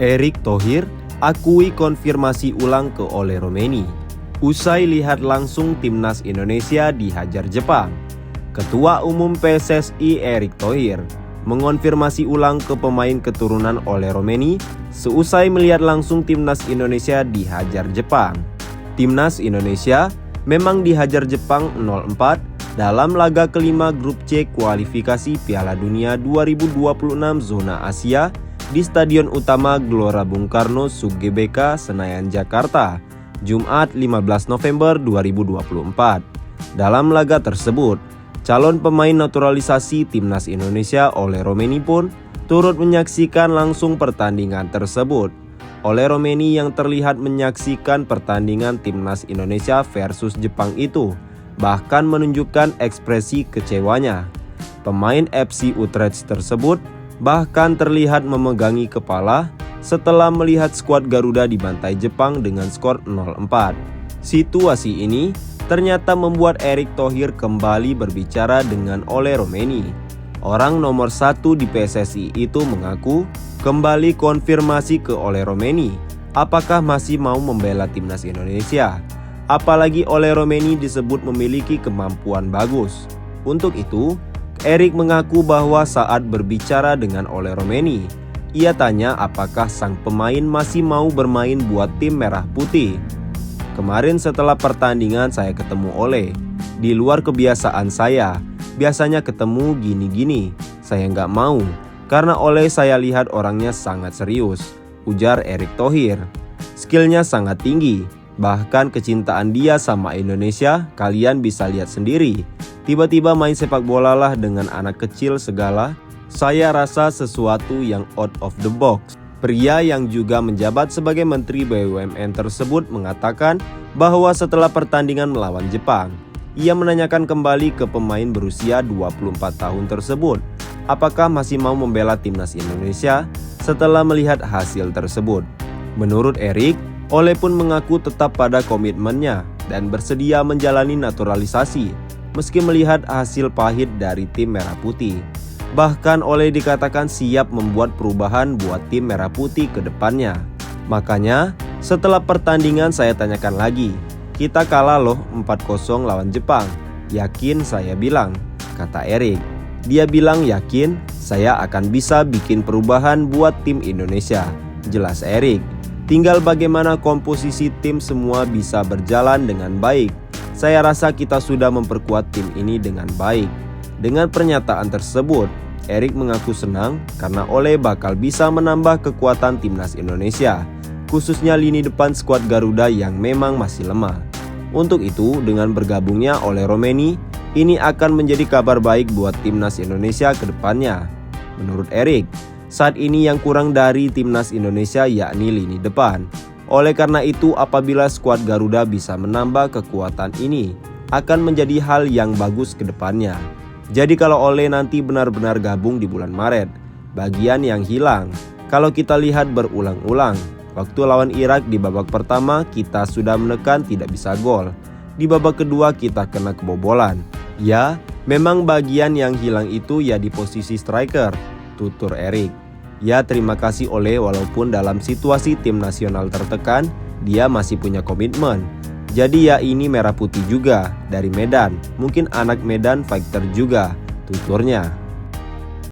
Erick Thohir akui konfirmasi ulang ke Ole Romeni. Usai lihat langsung timnas Indonesia dihajar Jepang, Ketua Umum PSSI Erick Thohir mengonfirmasi ulang ke pemain keturunan Ole Romeni seusai melihat langsung timnas Indonesia dihajar Jepang. Timnas Indonesia memang dihajar Jepang 0-4 dalam laga kelima grup C kualifikasi Piala Dunia 2026 zona Asia di Stadion Utama Gelora Bung Karno SUGBK Senayan Jakarta, Jumat 15 November 2024. Dalam laga tersebut, calon pemain naturalisasi timnas Indonesia Ole Romeni pun turut menyaksikan langsung pertandingan tersebut. Ole Romeni yang terlihat menyaksikan pertandingan timnas Indonesia versus Jepang itu bahkan menunjukkan ekspresi kecewanya. Pemain FC Utrecht tersebut bahkan terlihat memegangi kepala setelah melihat skuad Garuda dibantai Jepang dengan skor 0-4. Situasi ini ternyata membuat Erick Thohir kembali berbicara dengan Ole Romeni. Orang nomor 1 di PSSI itu mengaku kembali konfirmasi ke Ole Romeni apakah masih mau membela timnas Indonesia. Apalagi Ole Romeni disebut memiliki kemampuan bagus. Untuk itu, Erick mengaku bahwa saat berbicara dengan Ole Romeni, ia tanya apakah sang pemain masih mau bermain buat tim merah putih. Kemarin setelah pertandingan saya ketemu Ole. Di luar kebiasaan saya, biasanya ketemu gini-gini. Saya nggak mau, karena Ole saya lihat orangnya sangat serius, ujar Erick Thohir. Skillnya sangat tinggi, bahkan kecintaan dia sama Indonesia kalian bisa lihat sendiri. Tiba-tiba main sepak bola lah dengan anak kecil segala. Saya rasa sesuatu yang out of the box. Pria yang juga menjabat sebagai Menteri BUMN tersebut mengatakan bahwa setelah pertandingan melawan Jepang, ia menanyakan kembali ke pemain berusia 24 tahun tersebut, apakah masih mau membela timnas Indonesia setelah melihat hasil tersebut. Menurut Erick, Ole pun mengaku tetap pada komitmennya dan bersedia menjalani naturalisasi meski melihat hasil pahit dari tim Merah Putih. Bahkan Ole dikatakan siap membuat perubahan buat tim Merah Putih ke depannya. Makanya setelah pertandingan saya tanyakan lagi, kita kalah loh 4-0 lawan Jepang. Yakin saya bilang, kata Erick. Dia bilang yakin saya akan bisa bikin perubahan buat tim Indonesia, jelas Erick. Tinggal bagaimana komposisi tim semua bisa berjalan dengan baik. Saya rasa kita sudah memperkuat tim ini dengan baik. Dengan pernyataan tersebut, Erick mengaku senang karena Ole bakal bisa menambah kekuatan timnas Indonesia, khususnya lini depan skuad Garuda yang memang masih lemah. Untuk itu, dengan bergabungnya Ole Romeni, ini akan menjadi kabar baik buat timnas Indonesia ke depannya. Menurut Erick, saat ini yang kurang dari timnas Indonesia yakni lini depan. Oleh karena itu, apabila skuad Garuda bisa menambah kekuatan ini, akan menjadi hal yang bagus ke depannya. Jadi kalau Ole nanti benar-benar gabung di bulan Maret, bagian yang hilang, kalau kita lihat berulang-ulang, waktu lawan Irak di babak pertama kita sudah menekan tidak bisa gol. Di babak kedua kita kena kebobolan. Ya, memang bagian yang hilang itu ya di posisi striker, tutur Erick. Ya, terima kasih Ole, walaupun dalam situasi tim nasional tertekan, dia masih punya komitmen. Jadi ya ini merah putih juga, dari Medan, mungkin anak Medan fighter juga, tuturnya.